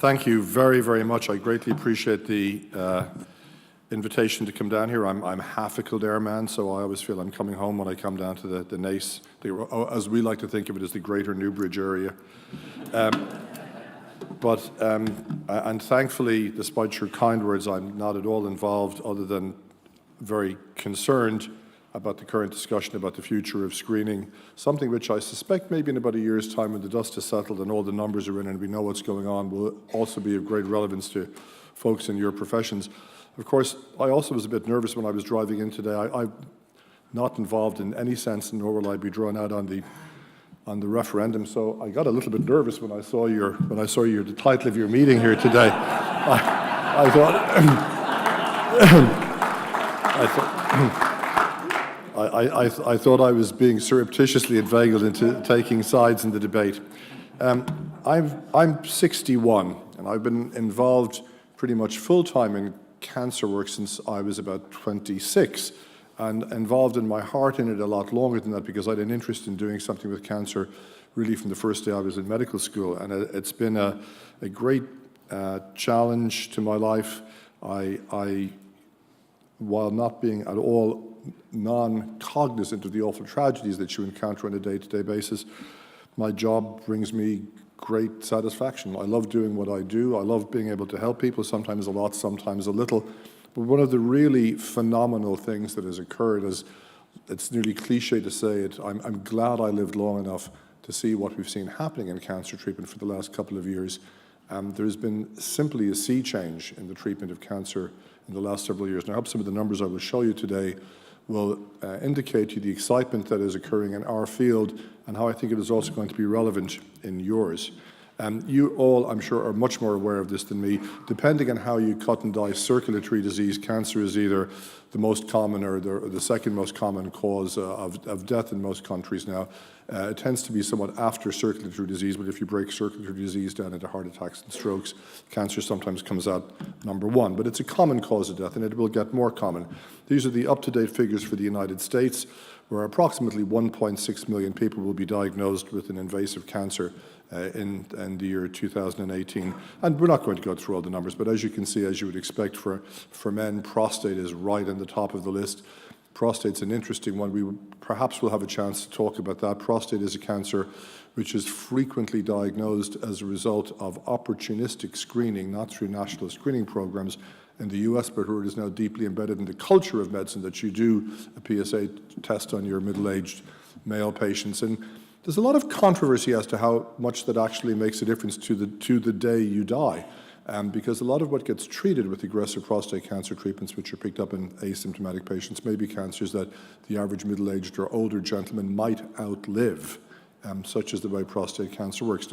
Thank you very, very much. I greatly appreciate the invitation to come down here. I'm half a Kildare man, so I always feel I'm coming home when I come down to the Naas, as we like to think of it, as the greater Newbridge area. And thankfully, despite your kind words, I'm not at all involved other than very concerned about the current discussion about the future of screening, something which I suspect maybe in about a year's time when the dust has settled and all the numbers are in and we know what's going on will also be of great relevance to folks in your professions. Of course, I also was a bit nervous when I was driving in today. I'm not involved in any sense, nor will I be drawn out on the referendum, so I got a little bit nervous when I saw the title of your meeting here today. I thought I was being surreptitiously inveigled into taking sides in the debate. I'm 61, and I've been involved pretty much full-time in cancer work since I was about 26, and involved in my heart in it a lot longer than that because I had an interest in doing something with cancer really from the first day I was in medical school, and it's been a great challenge to my life. While not being at all non-cognizant of the awful tragedies that you encounter on a day-to-day basis, my job brings me great satisfaction. I love doing what I do. I love being able to help people, sometimes a lot, sometimes a little. But one of the really phenomenal things that has occurred is, it's nearly cliche to say it, I'm glad I lived long enough to see what we've seen happening in cancer treatment for the last couple of years. There's been simply a sea change in the treatment of cancer in the last several years. And I hope some of the numbers I will show you today will indicate to you the excitement that is occurring in our field and how I think it is also going to be relevant in yours. You all, I'm sure, are much more aware of this than me. Depending on how you cut and dice circulatory disease, cancer is either the most common or the second most common cause of death in most countries now. It tends to be somewhat after circulatory disease, but if you break circulatory disease down into heart attacks and strokes, cancer sometimes comes out number one. But it's a common cause of death, and it will get more common. These are the up-to-date figures for the United States, where approximately 1.6 million people will be diagnosed with an invasive cancer in the year 2018. And we're not going to go through all the numbers, but as you can see, as you would expect for men, prostate is right in the top of the list. Prostate's an interesting one. We perhaps will have a chance to talk about that. Prostate is a cancer which is frequently diagnosed as a result of opportunistic screening, not through national screening programs in the US, but where it is now deeply embedded in the culture of medicine that you do a PSA test on your middle-aged male patients. And there's a lot of controversy as to how much that actually makes a difference to the day you die, because a lot of what gets treated with aggressive prostate cancer treatments, which are picked up in asymptomatic patients, may be cancers that the average middle-aged or older gentleman might outlive, such as the way prostate cancer works. And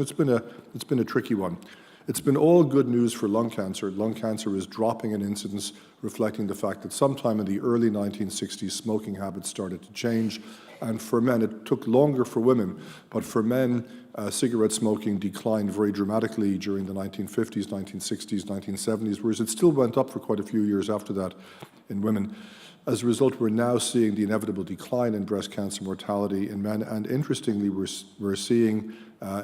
it's been a tricky one. It's been all good news for lung cancer. Lung cancer is dropping in incidence, reflecting the fact that sometime in the early 1960s, smoking habits started to change. And for men, it took longer for women, but for men, cigarette smoking declined very dramatically during the 1950s, 1960s, 1970s, whereas it still went up for quite a few years after that in women. As a result, we're now seeing the inevitable decline in breast cancer mortality in men, and interestingly, we're seeing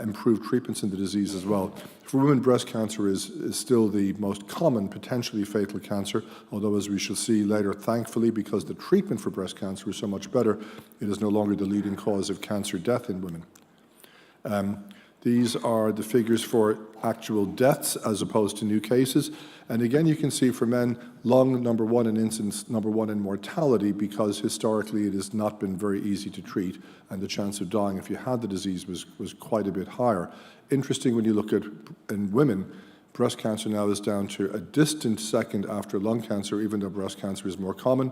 improved treatments in the disease as well. For women, breast cancer is still the most common, potentially fatal cancer, although as we shall see later, thankfully, because the treatment for breast cancer is so much better, it is no longer the leading cause of cancer death in women. These are the figures for actual deaths as opposed to new cases. And again, you can see for men, lung number one in incidence, number one in mortality, because historically it has not been very easy to treat, and the chance of dying if you had the disease was quite a bit higher. Interesting when you look at in women, breast cancer now is down to a distant second after lung cancer, even though breast cancer is more common.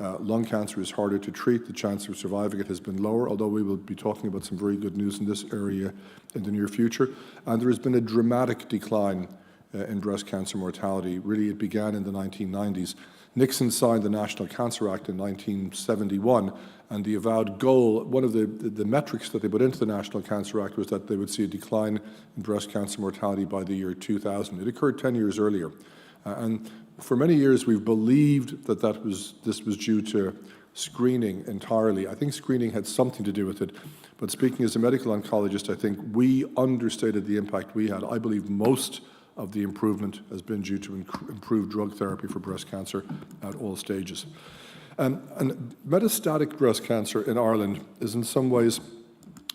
Lung cancer is harder to treat. The chance of surviving it has been lower, although we will be talking about some very good news in this area in the near future. And there has been a dramatic decline in breast cancer mortality. Really, it began in the 1990s. Nixon signed the National Cancer Act in 1971, and the avowed goal, one of the metrics that they put into the National Cancer Act was that they would see a decline in breast cancer mortality by the year 2000. It occurred 10 years earlier. And for many years, we've believed that this was due to screening entirely. I think screening had something to do with it, but speaking as a medical oncologist, I think we understated the impact we had. I believe most of the improvement has been due to improved drug therapy for breast cancer at all stages. And metastatic breast cancer in Ireland is in some ways,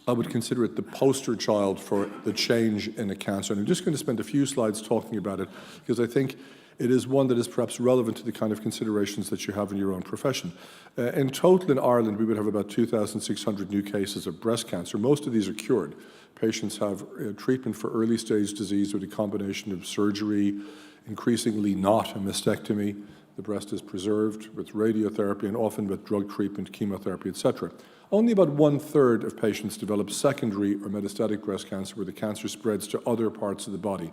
I would consider it the poster child for the change in a cancer. And I'm just going to spend a few slides talking about it because I think it is one that is perhaps relevant to the kind of considerations that you have in your own profession. In total in Ireland, we would have about 2,600 new cases of breast cancer. Most of these are cured. Patients have treatment for early stage disease with a combination of surgery, increasingly not a mastectomy. The breast is preserved with radiotherapy and often with drug treatment, chemotherapy, etc. Only about 1/3 of patients develop secondary or metastatic breast cancer where the cancer spreads to other parts of the body.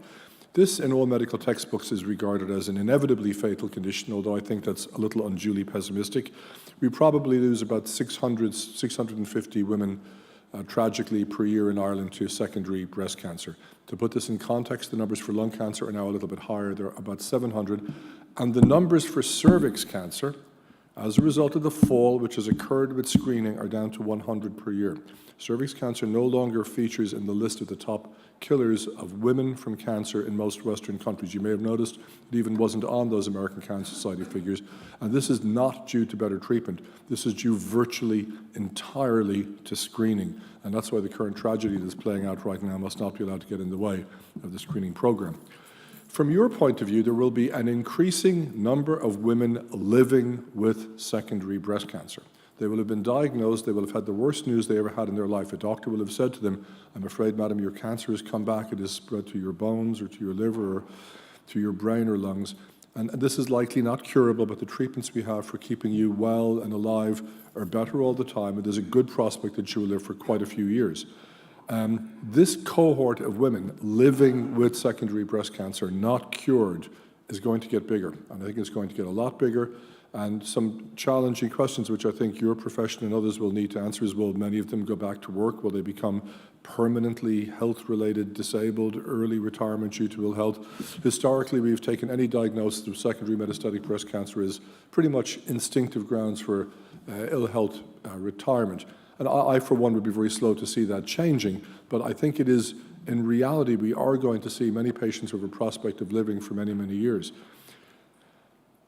This, in all medical textbooks, is regarded as an inevitably fatal condition, although I think that's a little unduly pessimistic. We probably lose about 650 women tragically per year in Ireland to secondary breast cancer. To put this in context, the numbers for lung cancer are now a little bit higher. They're about 700. And the numbers for cervix cancer, as a result of the fall which has occurred with screening, are down to 100 per year. Cervix cancer no longer features in the list of the top killers of women from cancer in most Western countries. You may have noticed it even wasn't on those American Cancer Society figures. And this is not due to better treatment. This is due virtually entirely to screening. And that's why the current tragedy that's playing out right now must not be allowed to get in the way of the screening program. From your point of view, there will be an increasing number of women living with secondary breast cancer. They will have been diagnosed, they will have had the worst news they ever had in their life. A doctor will have said to them, "I'm afraid, madam, your cancer has come back. It has spread to your bones or to your liver or to your brain or lungs." And this is likely not curable, but the treatments we have for keeping you well and alive are better all the time, and there's a good prospect that you will live for quite a few years. This cohort of women living with secondary breast cancer, not cured, is going to get bigger. And I think it's going to get a lot bigger. And some challenging questions, which I think your profession and others will need to answer, is will many of them go back to work? Will they become permanently health-related, disabled, early retirement due to ill health? Historically, we've taken any diagnosis of secondary metastatic breast cancer as pretty much instinctive grounds for ill health retirement. And I, for one, would be very slow to see that changing, but I think it is, in reality, we are going to see many patients who have a prospect of living for many, many years.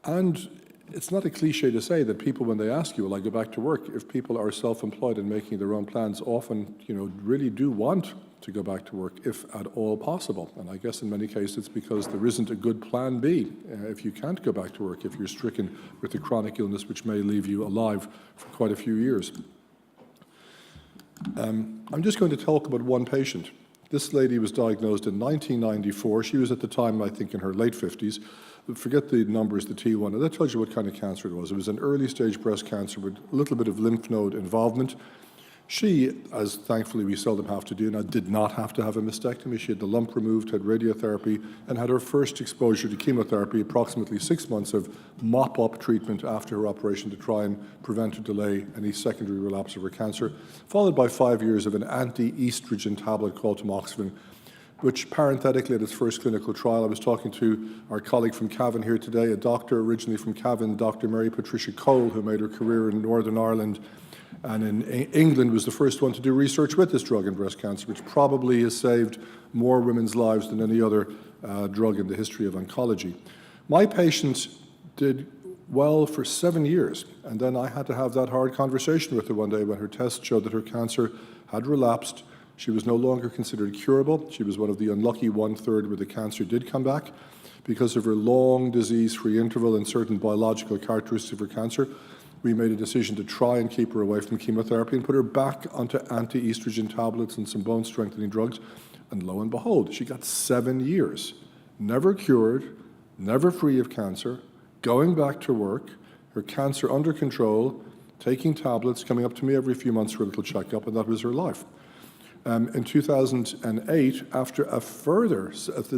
And it's not a cliche to say that people, when they ask you, will I go back to work, if people are self-employed and making their own plans, often, really do want to go back to work, if at all possible. And I guess in many cases it's because there isn't a good plan B if you can't go back to work, if you're stricken with a chronic illness which may leave you alive for quite a few years. I'm just going to talk about one patient. This lady was diagnosed in 1994. She was at the time, I think, in her late 50s. Forget the numbers, the T1, and that tells you what kind of cancer it was. It was an early stage breast cancer with a little bit of lymph node involvement. She, as thankfully we seldom have to do now, did not have to have a mastectomy. She had the lump removed, had radiotherapy, and had her first exposure to chemotherapy, approximately 6 months of mop-up treatment after her operation to try and prevent or delay any secondary relapse of her cancer, followed by 5 years of an anti-estrogen tablet called tamoxifen, which parenthetically at its first clinical trial, I was talking to our colleague from Cavan here today, a doctor originally from Cavan, Dr. Mary Patricia Cole, who made her career in Northern Ireland and in England was the first one to do research with this drug in breast cancer, which probably has saved more women's lives than any other drug in the history of oncology. My patient did well for 7 years, and then I had to have that hard conversation with her one day when her test showed that her cancer had relapsed. She was no longer considered curable. She was one of the unlucky 1/3 where the cancer did come back. Because of her long disease-free interval and certain biological characteristics of her cancer, we made a decision to try and keep her away from chemotherapy and put her back onto anti-estrogen tablets and some bone-strengthening drugs. And lo and behold, she got 7 years, never cured, never free of cancer, going back to work, her cancer under control, taking tablets, coming up to me every few months for a little checkup, and that was her life. In 2008, after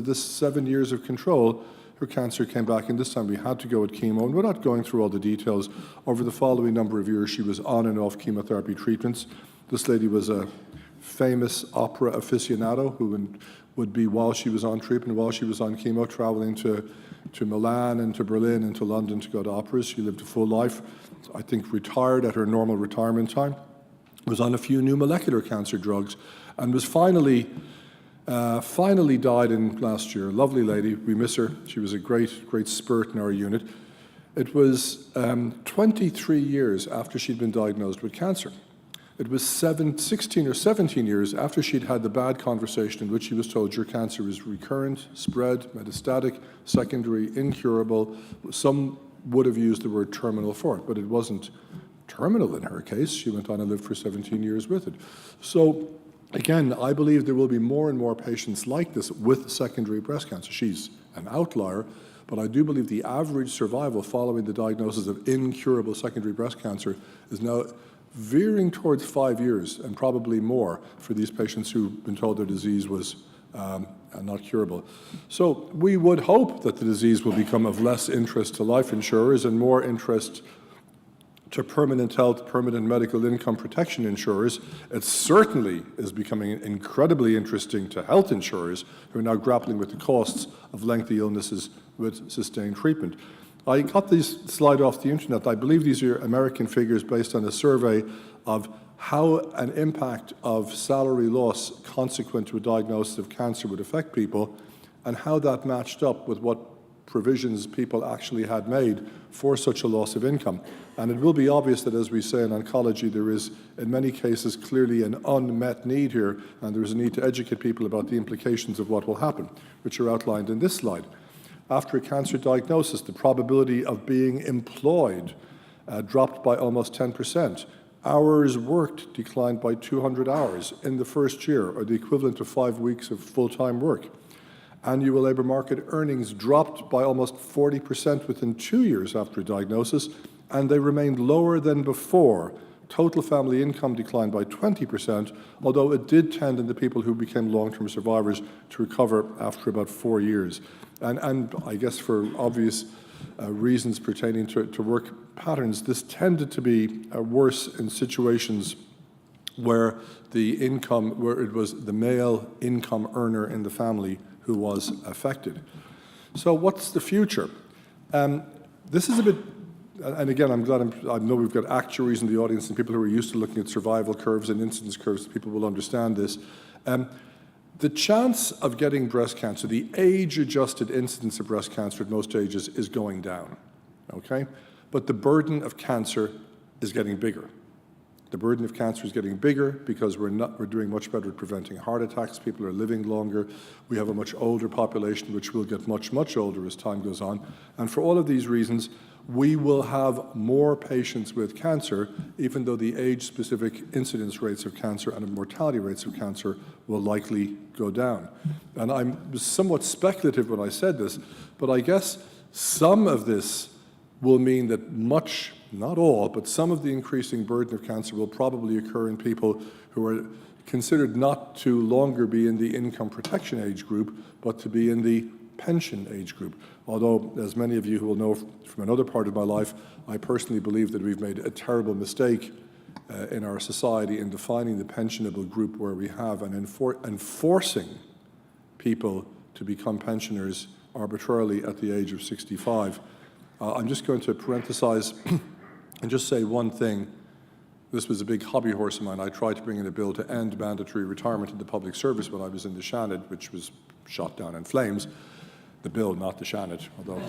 this 7 years of control, her cancer came back, and this time we had to go with chemo. And we're not going through all the details. Over the following number of years, she was on and off chemotherapy treatments. This lady was a famous opera aficionado who would be, while she was on treatment, while she was on chemo, traveling to Milan and to Berlin and to London to go to operas. She lived a full life, I think retired at her normal retirement time, was on a few new molecular cancer drugs, and was finally Finally died in last year. Lovely lady, we miss her. She was a great spirit in our unit. It was 23 years after she'd been diagnosed with cancer. It was 16 or 17 years after she'd had the bad conversation in which she was told your cancer is recurrent, spread, metastatic, secondary, incurable. Some would have used the word terminal for it, but it wasn't terminal in her case. She went on and lived for 17 years with it. So again, I believe there will be more and more patients like this with secondary breast cancer. She's an outlier, but I do believe the average survival following the diagnosis of incurable secondary breast cancer is now veering towards 5 years and probably more for these patients who've been told their disease was not curable. So we would hope that the disease will become of less interest to life insurers and more interest to permanent health, permanent medical income protection insurers. It certainly is becoming incredibly interesting to health insurers who are now grappling with the costs of lengthy illnesses with sustained treatment. I got this slide off the internet. I believe these are American figures based on a survey of how an impact of salary loss consequent to a diagnosis of cancer would affect people and how that matched up with what provisions people actually had made for such a loss of income. And it will be obvious that, as we say in oncology, there is, in many cases, clearly an unmet need here, and there is a need to educate people about the implications of what will happen, which are outlined in this slide. After a cancer diagnosis, the probability of being employed dropped by almost 10%. Hours worked declined by 200 hours in the first year, or the equivalent of 5 weeks of full-time work. Annual labour market earnings dropped by almost 40% within 2 years after a diagnosis, and they remained lower than before. Total family income declined by 20%, although it did tend in the people who became long-term survivors to recover after about 4 years. And I guess for obvious reasons pertaining to work patterns, this tended to be worse in situations where it was the male income earner in the family who was affected. So what's the future? This is a bit, and again, I'm glad I know we've got actuaries in the audience and people who are used to looking at survival curves and incidence curves. People will understand this. The chance of getting breast cancer, the age-adjusted incidence of breast cancer at most ages is going down, okay? But the burden of cancer is getting bigger. The burden of cancer is getting bigger because we're doing much better at preventing heart attacks. People are living longer. We have a much older population, which will get much older as time goes on. And for all of these reasons, we will have more patients with cancer, even though the age-specific incidence rates of cancer and mortality rates of cancer will likely go down. And I'm somewhat speculative when I said this, but I guess some of this will mean that much, not all, but some of the increasing burden of cancer will probably occur in people who are considered not to longer be in the income protection age group, but to be in the pension age group. Although, as many of you who will know from another part of my life, I personally believe that we've made a terrible mistake in our society in defining the pensionable group where we have and enforcing people to become pensioners arbitrarily at the age of 65. I'm just going to parenthesize and just say one thing. This was a big hobby horse of mine. I tried to bring in a bill to end mandatory retirement in the public service when I was in the Shannon, which was shot down in flames. The bill, not the Shannon, although.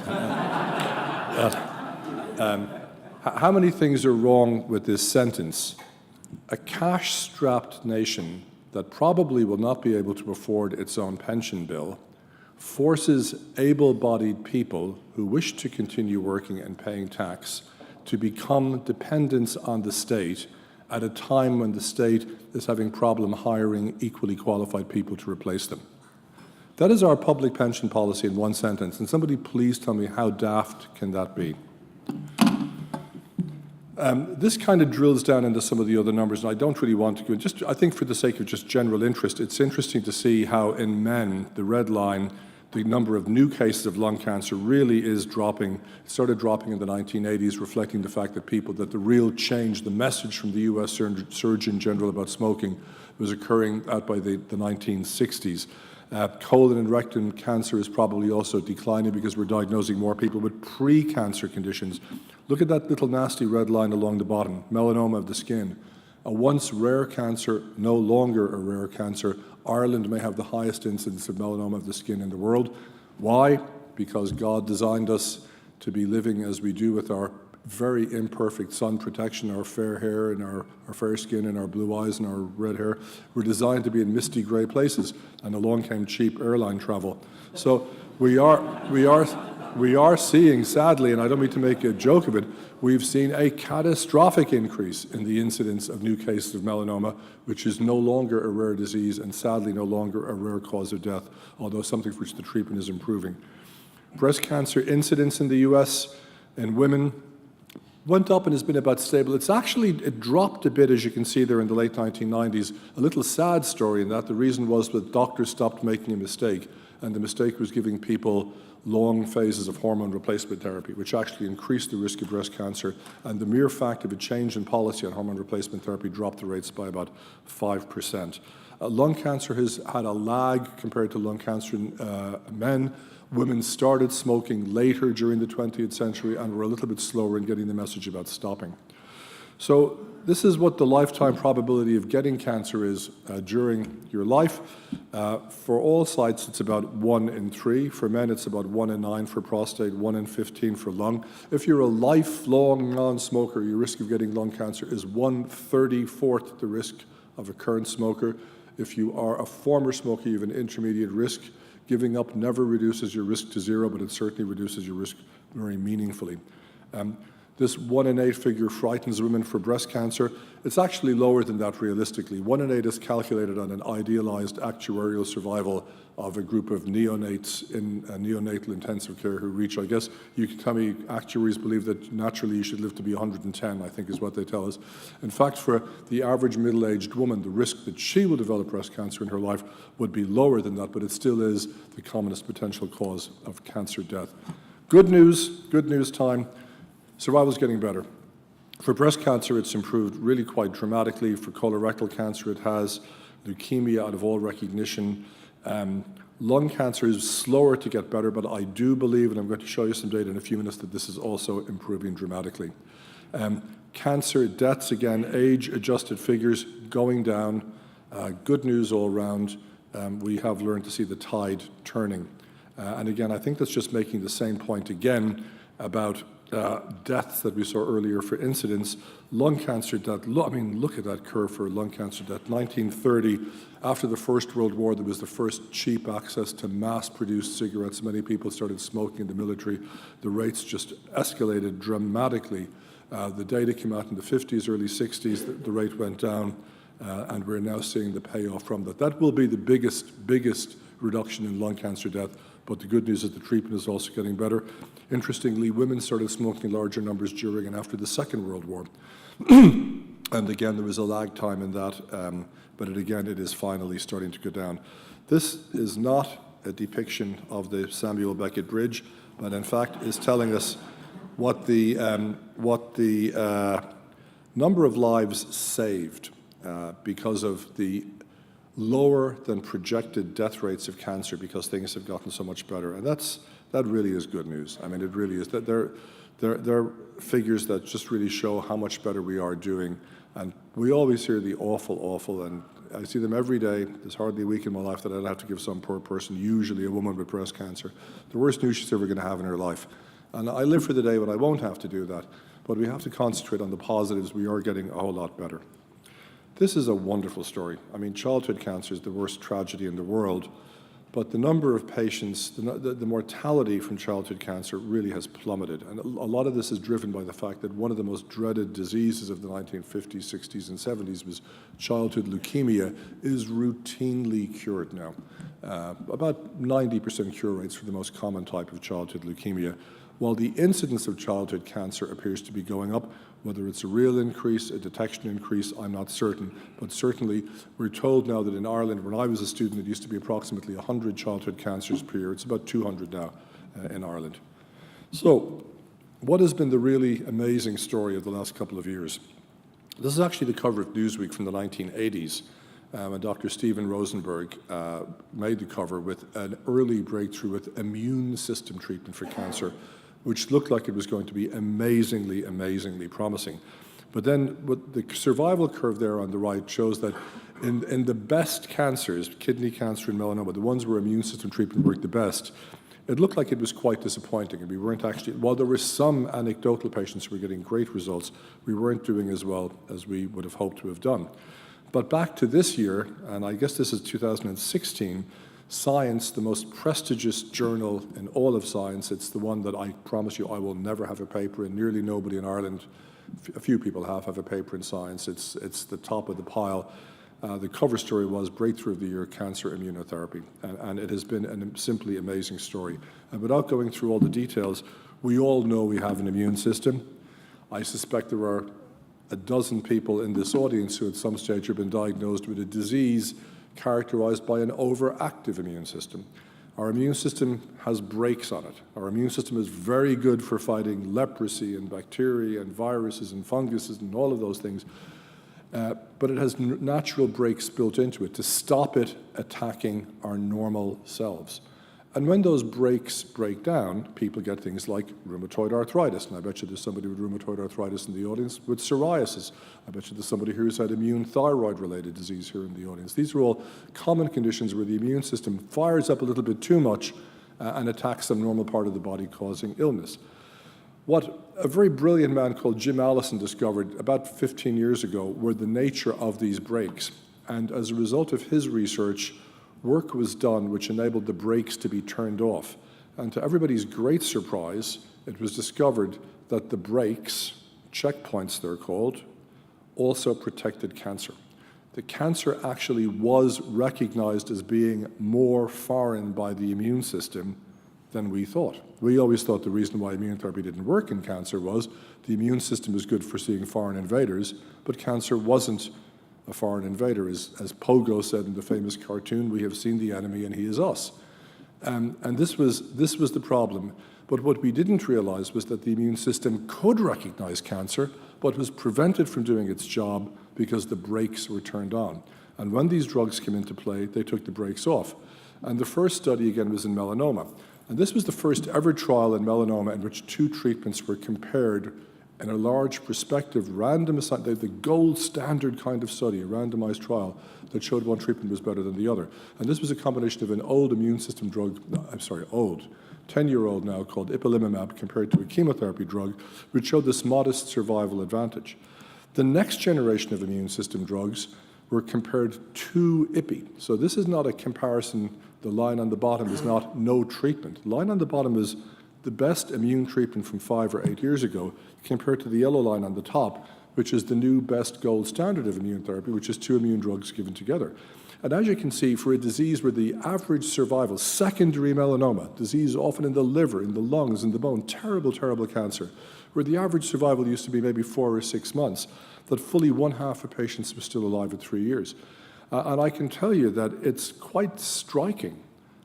How many things are wrong with this sentence? A cash-strapped nation that probably will not be able to afford its own pension bill forces able-bodied people who wish to continue working and paying tax to become dependents on the state at a time when the state is having problem hiring equally qualified people to replace them. That is our public pension policy in one sentence, and somebody please tell me how daft can that be? This kind of drills down into some of the other numbers, and I don't really want to go, I think for the sake of just general interest, it's interesting to see how in men, the red line, the number of new cases of lung cancer really is dropping. It started dropping in the 1980s, reflecting the fact that the real change, the message from the US Surgeon General about smoking was occurring out by the 1960s. Colon and rectum cancer is probably also declining because we're diagnosing more people with pre-cancer conditions. Look at that little nasty red line along the bottom, melanoma of the skin. A once rare cancer, no longer a rare cancer. Ireland may have the highest incidence of melanoma of the skin in the world. Why? Because God designed us to be living as we do with our very imperfect sun protection, our fair hair and our fair skin and our blue eyes and our red hair. We're designed to be in misty gray places, and along came cheap airline travel. So we are seeing, sadly, and I don't mean to make a joke of it, we've seen a catastrophic increase in the incidence of new cases of melanoma, which is no longer a rare disease and sadly no longer a rare cause of death, although something for which the treatment is improving. Breast cancer incidence in the US in women went up and has been about stable. It dropped a bit, as you can see there, in the late 1990s. A little sad story in that the reason was that doctors stopped making a mistake, and the mistake was giving people long phases of hormone replacement therapy, which actually increased the risk of breast cancer, and the mere fact of a change in policy on hormone replacement therapy dropped the rates by about 5%. Lung cancer has had a lag compared to lung cancer in men. Women started smoking later during the 20th century and were a little bit slower in getting the message about stopping. So this is what the lifetime probability of getting cancer is during your life. For all sites, it's about 1 in 3. For men, it's about 1 in 9 for prostate, 1 in 15 for lung. If you're a lifelong non-smoker, your risk of getting lung cancer is 1/34 the risk of a current smoker. If you are a former smoker, you have an intermediate risk. Giving up never reduces your risk to 0, but it certainly reduces your risk very meaningfully. This 1 in 8 figure frightens women for breast cancer. It's actually lower than that realistically. 1 in 8 is calculated on an idealized actuarial survival of a group of neonates in neonatal intensive care who reach, I guess you can tell me, actuaries believe that naturally you should live to be 110, I think is what they tell us. In fact, for the average middle-aged woman, the risk that she will develop breast cancer in her life would be lower than that, but it still is the commonest potential cause of cancer death. Good news time. Survival is getting better. For breast cancer, it's improved really quite dramatically. For colorectal cancer, it has. Leukemia, out of all recognition. Lung cancer is slower to get better, but I do believe, and I'm going to show you some data in a few minutes, that this is also improving dramatically. Cancer deaths, again, age-adjusted figures going down. Good news all around. We have learned to see the tide turning. And again, I think that's just making the same point again about deaths that we saw earlier for incidence. Lung cancer death, look at that curve for lung cancer death. 1930, after the First World War, there was the first cheap access to mass-produced cigarettes. Many people started smoking in the military. The rates just escalated dramatically. The data came out in the 50s, early 60s, the rate went down, and we're now seeing the payoff from that. That will be the biggest reduction in lung cancer death, but the good news is the treatment is also getting better. Interestingly, women started smoking in larger numbers during and after the Second World War. And again, there was a lag time in that, but it is finally starting to go down. This is not a depiction of the Samuel Beckett Bridge, but in fact is telling us what the number of lives saved because of the lower than projected death rates of cancer because things have gotten so much better. And that really is good news. I mean, it really is. They're figures that just really show how much better we are doing. And we always hear the awful, and I see them every day. There's hardly a week in my life that I'd have to give some poor person, usually a woman with breast cancer, the worst news she's ever going to have in her life. And I live for the day when I won't have to do that. But we have to concentrate on the positives. We are getting a whole lot better. This is a wonderful story. I mean, childhood cancer is the worst tragedy in the world, but the number of patients, the mortality from childhood cancer really has plummeted. And a lot of this is driven by the fact that one of the most dreaded diseases of the 1950s, 60s, and 70s was childhood leukemia is routinely cured now. About 90% cure rates for the most common type of childhood leukemia. While the incidence of childhood cancer appears to be going up, whether it's a real increase, a detection increase, I'm not certain. But certainly, we're told now that in Ireland, when I was a student, it used to be approximately 100 childhood cancers per year. It's about 200 now in Ireland. So, what has been the really amazing story of the last couple of years? This is actually the cover of Newsweek from the 1980s. And Dr. Stephen Rosenberg made the cover with an early breakthrough with immune system treatment for cancer, which looked like it was going to be amazingly promising. But then what the survival curve there on the right shows that in the best cancers, kidney cancer and melanoma, the ones where immune system treatment worked the best, it looked like it was quite disappointing. And we weren't actually, while there were some anecdotal patients who were getting great results, we weren't doing as well as we would have hoped to have done. But back to this year, and I guess this is 2016, Science, the most prestigious journal in all of science, it's the one that I promise you I will never have a paper in. Nearly nobody in Ireland, a few people have a paper in Science. It's the top of the pile. The cover story was Breakthrough of the Year, Cancer Immunotherapy, and it has been a simply amazing story. And without going through all the details, we all know we have an immune system. I suspect there are a dozen people in this audience who at some stage have been diagnosed with a disease characterized by an overactive immune system. Our immune system has brakes on it. Our immune system is very good for fighting leprosy and bacteria and viruses and funguses and all of those things, but it has natural brakes built into it to stop it attacking our normal selves. And when those brakes break down, people get things like rheumatoid arthritis. And I bet you there's somebody with rheumatoid arthritis in the audience, with psoriasis. I bet you there's somebody here who's had immune thyroid-related disease here in the audience. These are all common conditions where the immune system fires up a little bit too much and attacks some normal part of the body, causing illness. What a very brilliant man called Jim Allison discovered about 15 years ago were the nature of these brakes. And as a result of his research, work was done which enabled the brakes to be turned off. And to everybody's great surprise, it was discovered that the brakes, checkpoints they're called, also protected cancer. The cancer actually was recognized as being more foreign by the immune system than we thought. We always thought the reason why immunotherapy didn't work in cancer was the immune system is good for seeing foreign invaders, but cancer wasn't a foreign invader. As Pogo said in the famous cartoon, we have seen the enemy and he is us. And this was the problem. But what we didn't realize was that the immune system could recognize cancer, but was prevented from doing its job because the brakes were turned on. And when these drugs came into play, they took the brakes off. And the first study, again, was in melanoma. And this was the first ever trial in melanoma in which two treatments were compared in a large prospective randomized, the gold standard kind of study, a randomized trial that showed one treatment was better than the other. And this was a combination of an old immune system drug, 10-year-old now, called ipilimumab compared to a chemotherapy drug, which showed this modest survival advantage. The next generation of immune system drugs were compared to IPI. So this is not a comparison. The line on the bottom is not no treatment. The line on the bottom is the best immune treatment from 5 or 8 years ago compared to the yellow line on the top, which is the new best gold standard of immune therapy, which is 2 immune drugs given together. And as you can see, for a disease where the average survival, secondary melanoma, disease often in the liver, in the lungs, in the bone, terrible, terrible cancer, where the average survival used to be maybe 4 or 6 months, that fully 1/2 of patients were still alive at 3 years. And I can tell you that it's quite striking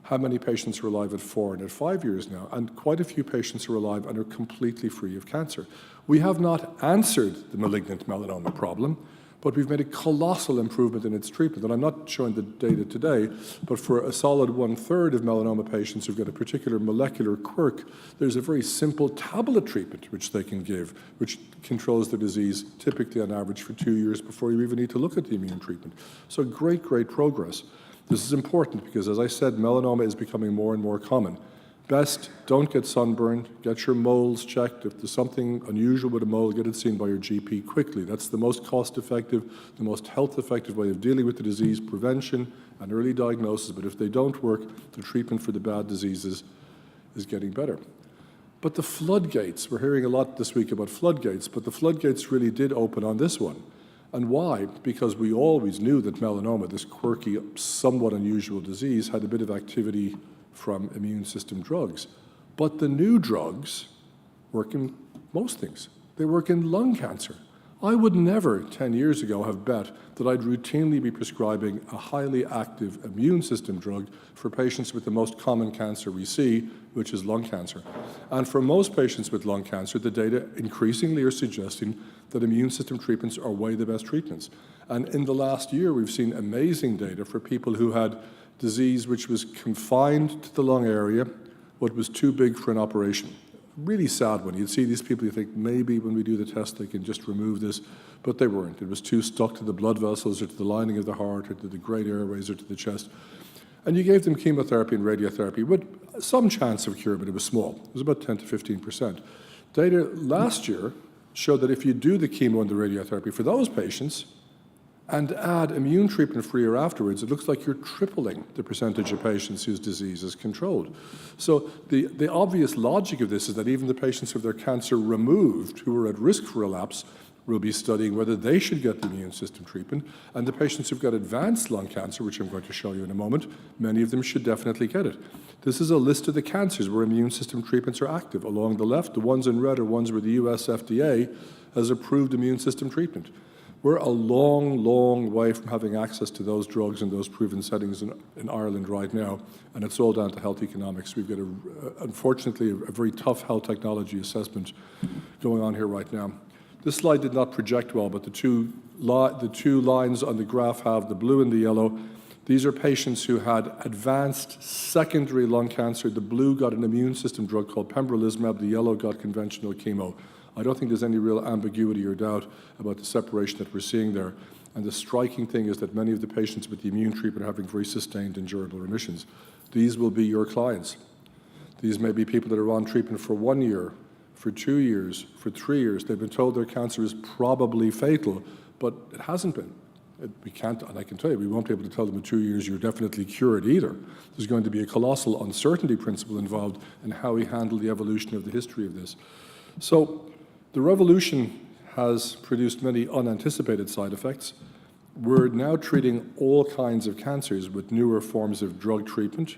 how many patients are alive at 4 and at 5 years now, and quite a few patients are alive and are completely free of cancer. We have not answered the malignant melanoma problem, but we've made a colossal improvement in its treatment. And I'm not showing the data today, but for a solid 1/3 of melanoma patients who've got a particular molecular quirk, there's a very simple tablet treatment which they can give, which controls the disease typically on average for 2 years before you even need to look at the immune treatment. So great, great progress. This is important because, as I said, melanoma is becoming more and more common. Best, don't get sunburned, get your moles checked. If there's something unusual with a mole, get it seen by your GP quickly. That's the most cost-effective, the most health-effective way of dealing with the disease, prevention and early diagnosis. But if they don't work, the treatment for the bad diseases is getting better. But the floodgates, we're hearing a lot this week about floodgates, but the floodgates really did open on this one. And why? Because we always knew that melanoma, this quirky, somewhat unusual disease, had a bit of activity from immune system drugs. But the new drugs work in most things. They work in lung cancer. I would never, 10 years ago, have bet that I'd routinely be prescribing a highly active immune system drug for patients with the most common cancer we see, which is lung cancer. And for most patients with lung cancer, the data increasingly are suggesting that immune system treatments are way the best treatments. And in the last year, we've seen amazing data for people who had disease which was confined to the lung area, but was too big for an operation. really sad one. You'd see these people, you think maybe when we do the test they can just remove this, but they weren't. It was too stuck to the blood vessels or to the lining of the heart or to the great airways or to the chest. And you gave them chemotherapy and radiotherapy with some chance of cure, but it was small. It was about 10 to 15%. Data last year showed that if you do the chemo and the radiotherapy for those patients and add immune treatment for a year afterwards, it looks like you're tripling the percentage of patients whose disease is controlled. So the obvious logic of this is that even the patients with their cancer removed who are at risk for relapse will be studying whether they should get the immune system treatment, and the patients who've got advanced lung cancer, which I'm going to show you in a moment, many of them should definitely get it. This is a list of the cancers where immune system treatments are active. Along the left, the ones in red are ones where the US FDA has approved immune system treatment. We're a long, long way from having access to those drugs in those proven settings in Ireland right now, and it's all down to health economics. We've got, unfortunately, a very tough health technology assessment going on here right now. This slide did not project well, but the two lines on the graph have the blue and the yellow. These are patients who had advanced secondary lung cancer. The blue got an immune system drug called pembrolizumab. The yellow got conventional chemo. I don't think there's any real ambiguity or doubt about the separation that we're seeing there. And the striking thing is that many of the patients with the immune treatment are having very sustained and durable remissions. These will be your clients. These may be people that are on treatment for 1 year, for 2 years, for 3 years. They've been told their cancer is probably fatal, but it hasn't been. We can't, and I can tell you, we won't be able to tell them in 2 years you're definitely cured either. There's going to be a colossal uncertainty principle involved in how we handle the evolution of the history of this. So the revolution has produced many unanticipated side effects. We're now treating all kinds of cancers with newer forms of drug treatment.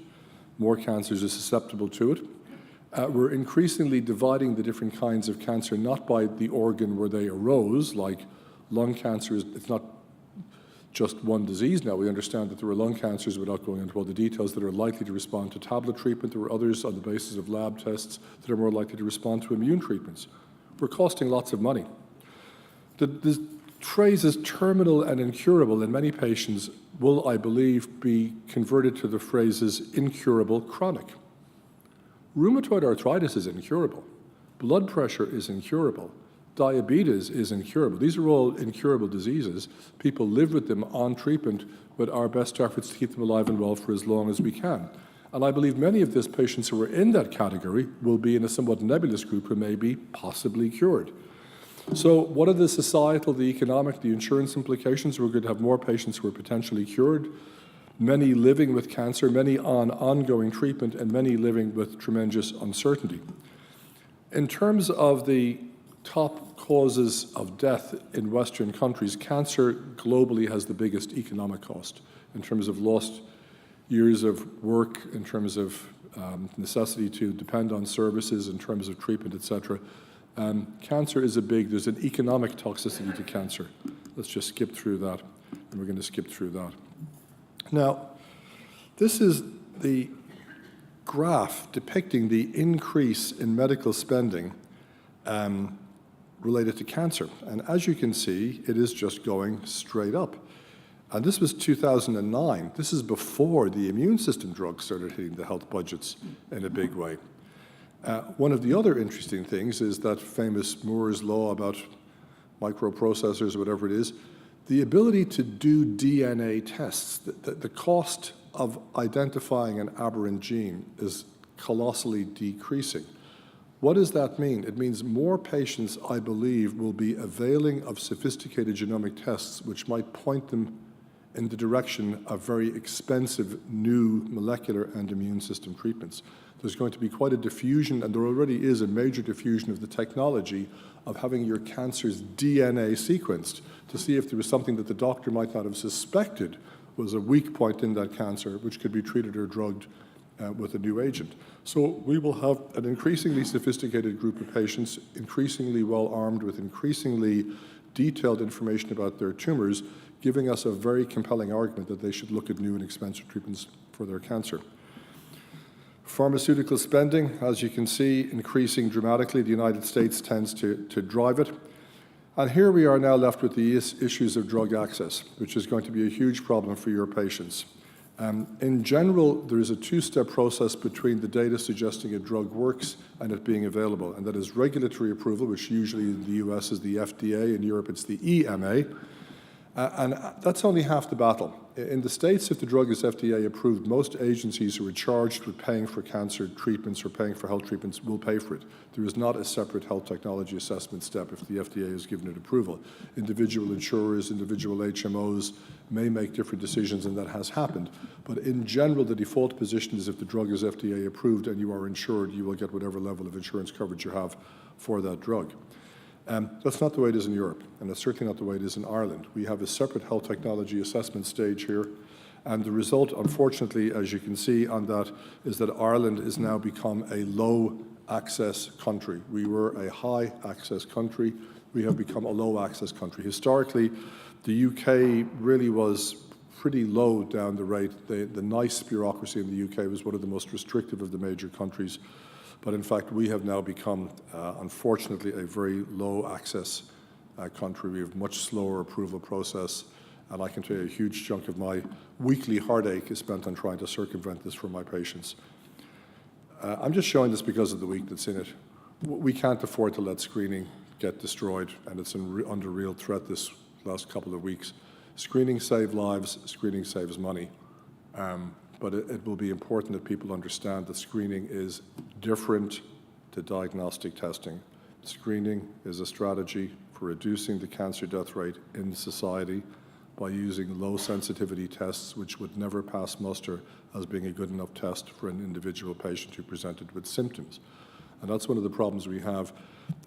More cancers are susceptible to it. We're increasingly dividing the different kinds of cancer not by the organ where they arose, like lung cancer. It's not just one disease now. We understand that there are lung cancers, without going into all the details, that are likely to respond to tablet treatment. There are others on the basis of lab tests that are more likely to respond to immune treatments. We're costing lots of money. The phrases terminal and incurable in many patients will, I believe, be converted to the phrases incurable, chronic. Rheumatoid arthritis is incurable. Blood pressure is incurable. Diabetes is incurable. These are all incurable diseases. People live with them on treatment with our best efforts to keep them alive and well for as long as we can. And I believe many of these patients who are in that category will be in a somewhat nebulous group who may be possibly cured. So what are the societal, the economic, the insurance implications? We're going to have more patients who are potentially cured, many living with cancer, many on ongoing treatment, and many living with tremendous uncertainty. In terms of the top causes of death in Western countries, cancer globally has the biggest economic cost in terms of lost years of work, in terms of necessity to depend on services, in terms of treatment, etc. Cancer is there's an economic toxicity to cancer. Let's just skip through that, and we're going to skip through that. Now, this is the graph depicting the increase in medical spending related to cancer. And as you can see, it is just going straight up. And this was 2009. This is before the immune system drugs started hitting the health budgets in a big way. One of the other interesting things is that famous Moore's law about microprocessors, whatever it is, the ability to do DNA tests, the cost of identifying an aberrant gene is colossally decreasing. What does that mean? It means more patients, I believe, will be availing of sophisticated genomic tests which might point them in the direction of very expensive new molecular and immune system treatments. There's going to be quite a diffusion, and there already is a major diffusion of the technology of having your cancer's DNA sequenced to see if there was something that the doctor might not have suspected was a weak point in that cancer, which could be treated or drugged with a new agent. So we will have an increasingly sophisticated group of patients, increasingly well armed with increasingly detailed information about their tumors, giving us a very compelling argument that they should look at new and expensive treatments for their cancer. Pharmaceutical spending, as you can see, increasing dramatically. The United States tends to drive it. And here we are now left with the issues of drug access, which is going to be a huge problem for your patients. In general, there is a two-step process between the data suggesting a drug works and it being available, and that is regulatory approval, which usually in the US is the FDA, in Europe it's the EMA, and that's only half the battle. In the States, if the drug is FDA approved, most agencies who are charged with paying for cancer treatments or paying for health treatments will pay for it. There is not a separate health technology assessment step if the FDA has given it approval. Individual insurers, individual HMOs may make different decisions, and that has happened. But in general, the default position is if the drug is FDA approved and you are insured, you will get whatever level of insurance coverage you have for that drug. That's not the way it is in Europe, and that's certainly not the way it is in Ireland. We have a separate health technology assessment stage here, and the result, unfortunately, as you can see on that, is that Ireland has now become a low-access country. We were a high-access country. We have become a low-access country. Historically, the UK really was pretty low down the rate. The NICE bureaucracy in the UK was one of the most restrictive of the major countries. But in fact, we have now become, unfortunately, a very low-access country. We have much slower approval process, and I can tell you a huge chunk of my weekly heartache is spent on trying to circumvent this for my patients. I'm just showing this because of the week that's in it. We can't afford to let screening get destroyed, and it's under real threat this last couple of weeks. Screening saves lives, screening saves money. But it will be important that people understand that screening is different to diagnostic testing. Screening is a strategy for reducing the cancer death rate in society by using low sensitivity tests which would never pass muster as being a good enough test for an individual patient who presented with symptoms. And that's one of the problems we have.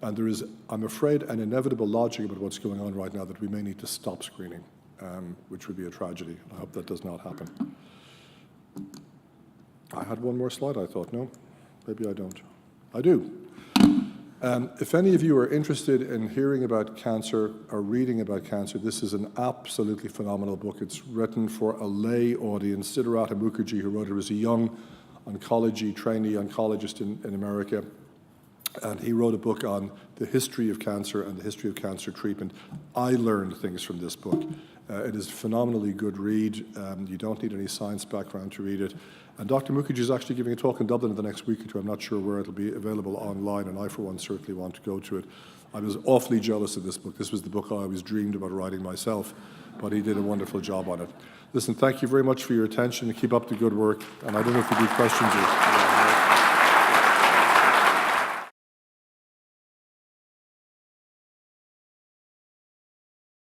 And there is, I'm afraid, an inevitable logic about what's going on right now that we may need to stop screening, which would be a tragedy. I hope that does not happen. I had one more slide, I thought. No, maybe I don't. I do. If any of you are interested in hearing about cancer or reading about cancer, this is an absolutely phenomenal book. It's written for a lay audience. Siddhartha Mukherjee, who wrote it, was a young oncology trainee oncologist in America, and he wrote a book on the history of cancer and the history of cancer treatment. I learned things from this book. It is a phenomenally good read. You don't need any science background to read it. And Dr. Mukherjee is actually giving a talk in Dublin in the next week or two. I'm not sure where it'll be available online, and I, for one, certainly want to go to it. I was awfully jealous of this book. This was the book I always dreamed about writing myself, but he did a wonderful job on it. Listen, thank you very much for your attention. Keep up the good work, and I don't know if you do questions or